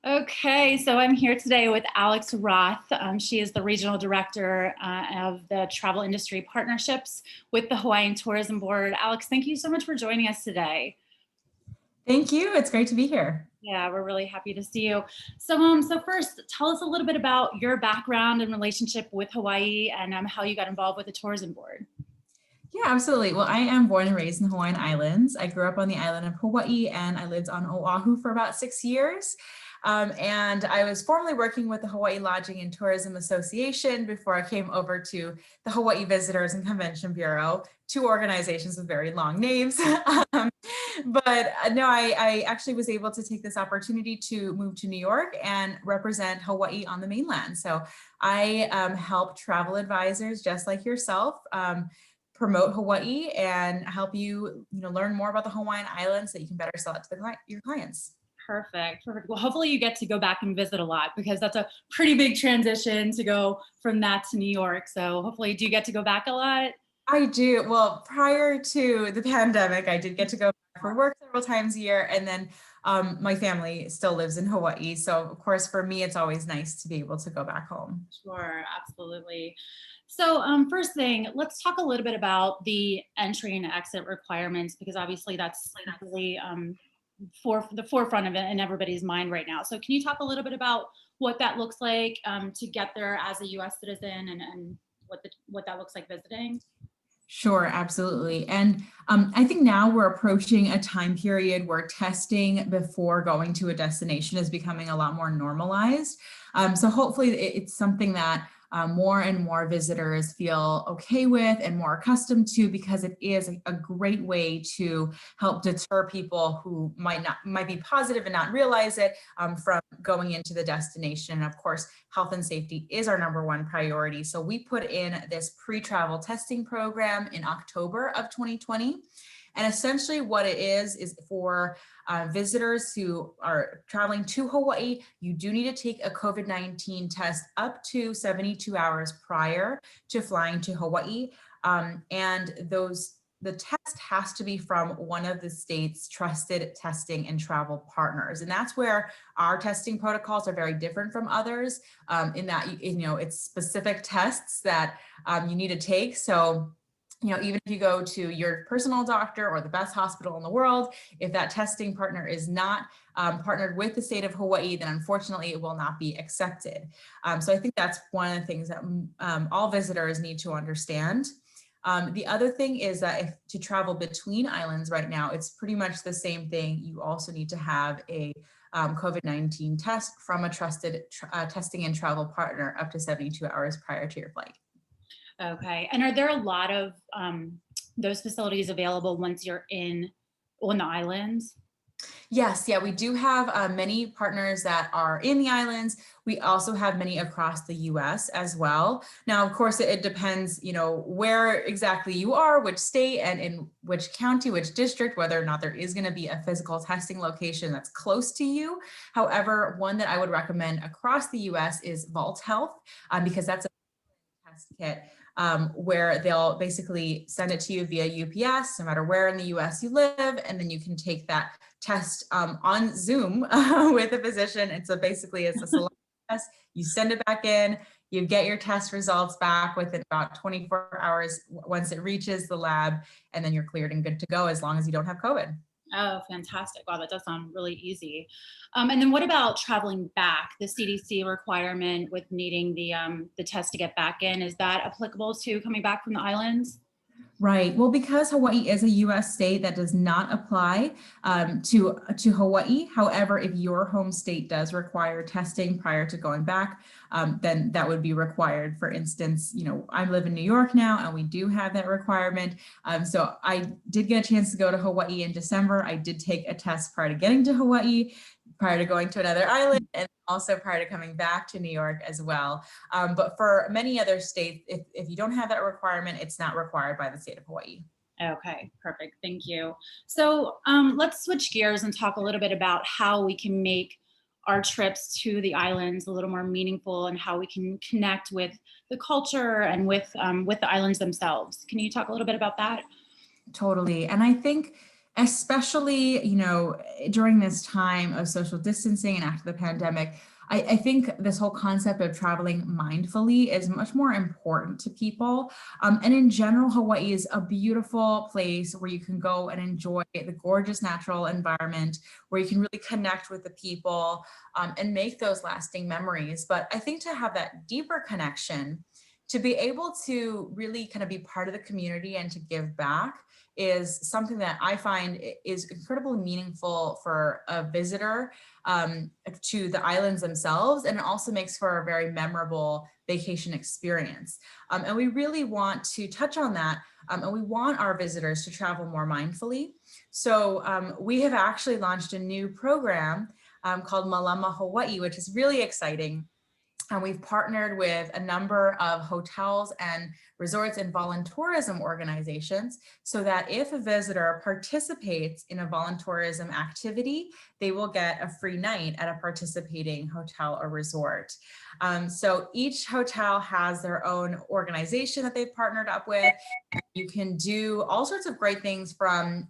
Okay, so I'm here today with Alex Roth. She is the regional director of the travel industry partnerships with the Hawaiian Tourism Board. Alex, thank you so much for joining us today. Thank you. It's great to be here. Yeah, we're really happy to see you. So first, tell us a little bit about your background and relationship with Hawaii and how you got involved with the tourism board. Yeah, absolutely. Well, I am born and raised in the Hawaiian Islands. I grew up on the island of Hawaii and I lived on Oahu for about 6 years. And I was formerly working with the Hawaii Lodging and Tourism Association before I came over to the Hawaii Visitors and Convention Bureau, two organizations with very long names. um, but I actually was able to take this opportunity to move to New York and represent Hawaii on the mainland. So I help travel advisors just like yourself promote Hawaii and help you, learn more about the Hawaiian Islands so that you can better sell it to your clients. Perfect. Well, hopefully you get to go back and visit a lot because that's a pretty big transition to go from that to New York. So hopefully, do you get to go back a lot? I do. Well, prior to the pandemic, I did get to go back for work several times a year. And then my family still lives in Hawaii. So of course, for me, it's always nice to be able to go back home. Sure, absolutely. So, first thing, let's talk a little bit about the entry and exit requirements because obviously that's really for the forefront of it in everybody's mind right now. So, can you talk a little bit about what that looks like to get there as a U.S. citizen and what that looks like visiting? Sure, absolutely. And I think now we're approaching a time period where testing before going to a destination is becoming a lot more normalized. So hopefully it's something that more and more visitors feel okay with and more accustomed to because it is a great way to help deter people who might be positive and not realize it from going into the destination. And of course, health and safety is our number one priority. So we put in this pre-travel testing program in October of 2020. And essentially what it is for visitors who are traveling to Hawaii, you do need to take a COVID-19 test up to 72 hours prior to flying to Hawaii. The test has to be from one of the state's trusted testing and travel partners. And that's where our testing protocols are very different from others in that, it's specific tests that you need to take. So even if you go to your personal doctor or the best hospital in the world, if that testing partner is not partnered with the state of Hawaii, then unfortunately it will not be accepted. So I think that's one of the things that all visitors need to understand. The other thing is that if to travel between islands right now, it's pretty much the same thing. You also need to have a COVID-19 test from a trusted testing and travel partner up to 72 hours prior to your flight. Okay. And are there a lot of those facilities available once you're on the islands? Yes, yeah, we do have many partners that are in the islands. We also have many across the US as well. Now, of course, it depends, where exactly you are, which state and in which county, which district, whether or not there is going to be a physical testing location that's close to you. However, one that I would recommend across the US is Vault Health because that's a test kit where they'll basically send it to you via UPS, no matter where in the US you live, and then you can take that test on Zoom with a physician. And so basically it's a select test, you send it back in, you get your test results back within about 24 hours once it reaches the lab, and then you're cleared and good to go as long as you don't have COVID. Oh, fantastic. Wow, that does sound really easy. And then what about traveling back? The CDC requirement with needing the test to get back in, is that applicable to coming back from the islands? Right. Well, because Hawaii is a U.S. state, that does not apply to Hawaii. However, if your home state does require testing prior to going back, then that would be required. For instance, I live in New York now, and we do have that requirement. So I did get a chance to go to Hawaii in December. I did take a test prior to getting to Hawaii, prior to going to another island, and also prior to coming back to New York as well. But for many other states, if you don't have that requirement, it's not required by the state of Hawaii. Okay, perfect. Thank you. So let's switch gears and talk a little bit about how we can make our trips to the islands a little more meaningful and how we can connect with the culture and with the islands themselves. Can you talk a little bit about that? Totally. And I think especially, during this time of social distancing and after the pandemic. I think this whole concept of traveling mindfully is much more important to people. And in general, Hawaii is a beautiful place where you can go and enjoy the gorgeous natural environment, where you can really connect with the people, and make those lasting memories. But I think to have that deeper connection, to be able to really kind of be part of the community and to give back, is something that I find is incredibly meaningful for a visitor, to the islands themselves. And it also makes for a very memorable vacation experience. And we really want to touch on that. And we want our visitors to travel more mindfully. So we have actually launched a new program called Malama Hawaii, which is really exciting. And we've partnered with a number of hotels and resorts and voluntourism organizations, so that if a visitor participates in a voluntourism activity, they will get a free night at a participating hotel or resort. So each hotel has their own organization that they've partnered up with. You can do all sorts of great things, from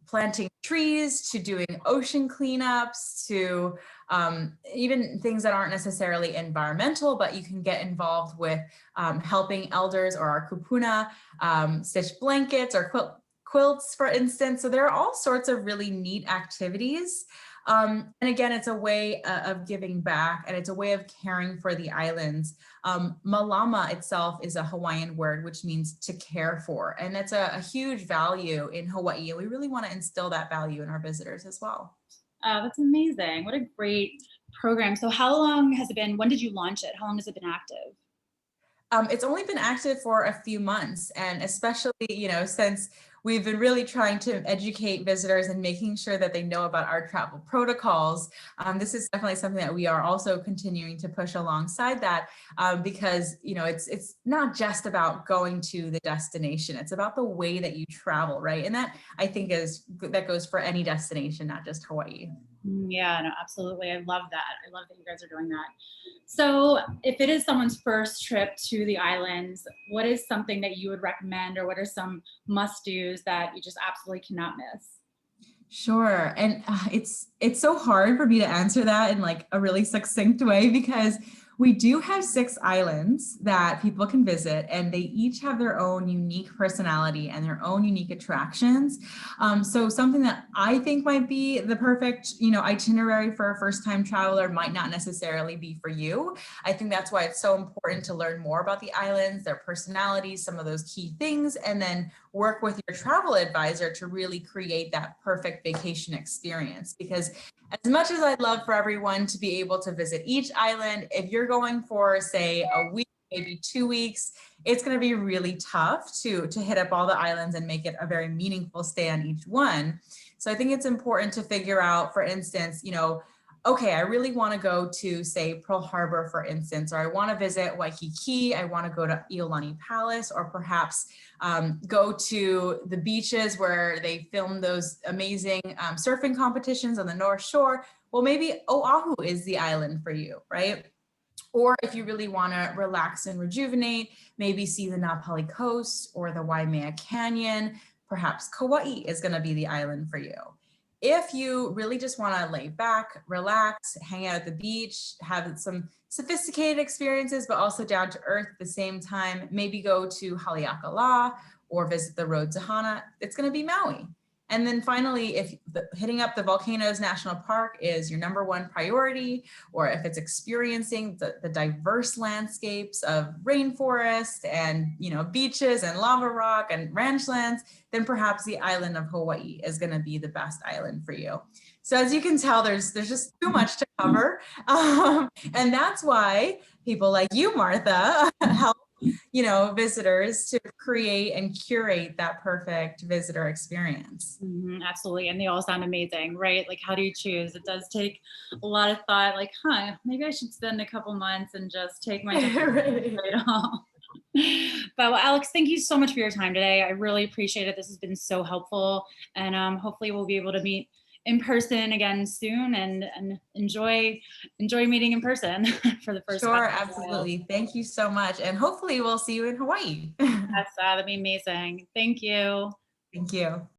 planting trees to doing ocean cleanups to even things that aren't necessarily environmental, but you can get involved with helping elders or our kupuna stitch blankets or quilts, for instance. So there are all sorts of really neat activities. And again, it's a way of giving back, and it's a way of caring for the islands. Malama itself is a Hawaiian word which means to care for, and that's a huge value in Hawaii. And we really want to instill that value in our visitors as well. That's amazing. What a great program. So how long has it been? When did you launch it? How long has it been active? It's only been active for a few months, and especially, since we've been really trying to educate visitors and making sure that they know about our travel protocols. This is definitely something that we are also continuing to push alongside that, because, it's not just about going to the destination. It's about the way that you travel, right? And that, I think, that goes for any destination, not just Hawaii. Yeah, no, absolutely. I love that. I love that you guys are doing that. So, if it is someone's first trip to the islands, what is something that you would recommend, or what are some must-dos that you just absolutely cannot miss? Sure. And it's so hard for me to answer that in like a really succinct way, because we do have 6 islands that people can visit, and they each have their own unique personality and their own unique attractions. So something that I think might be the perfect, itinerary for a first-time traveler might not necessarily be for you. I think that's why it's so important to learn more about the islands, their personalities, some of those key things, and then work with your travel advisor to really create that perfect vacation experience. Because as much as I'd love for everyone to be able to visit each island, if you're going for, say, a week, maybe 2 weeks, it's going to be really tough to hit up all the islands and make it a very meaningful stay on each one. So I think it's important to figure out, for instance, okay, I really want to go to, say, Pearl Harbor, for instance, or I want to visit Waikiki, I want to go to Iolani Palace, or perhaps go to the beaches where they film those amazing surfing competitions on the North Shore. Well, maybe Oahu is the island for you, right? Or if you really want to relax and rejuvenate, maybe see the Napali Coast or the Waimea Canyon, perhaps Kauai is going to be the island for you. If you really just want to lay back, relax, hang out at the beach, have some sophisticated experiences, but also down to earth at the same time, maybe go to Haleakala or visit the Road to Hana, it's going to be Maui. And then finally, if hitting up the Volcanoes National Park is your #1 priority, or if it's experiencing the diverse landscapes of rainforest and beaches and lava rock and ranchlands, then perhaps the island of Hawaii is going to be the best island for you. So as you can tell, there's just too much to cover, and that's why people like you, Martha, help visitors to create and curate that perfect visitor experience. Absolutely. And they all sound amazing, right? Like, how do you choose? It does take a lot of thought, like, maybe I should spend a couple months and just take my time. Right all. But well, Alex, thank you so much for your time today. I really appreciate it. This has been so helpful. And hopefully we'll be able to meet in person again soon, and enjoy meeting in person for the first time. Sure, absolutely. Thank you so much. And hopefully we'll see you in Hawaii. Yes, that'd be amazing. Thank you. Thank you.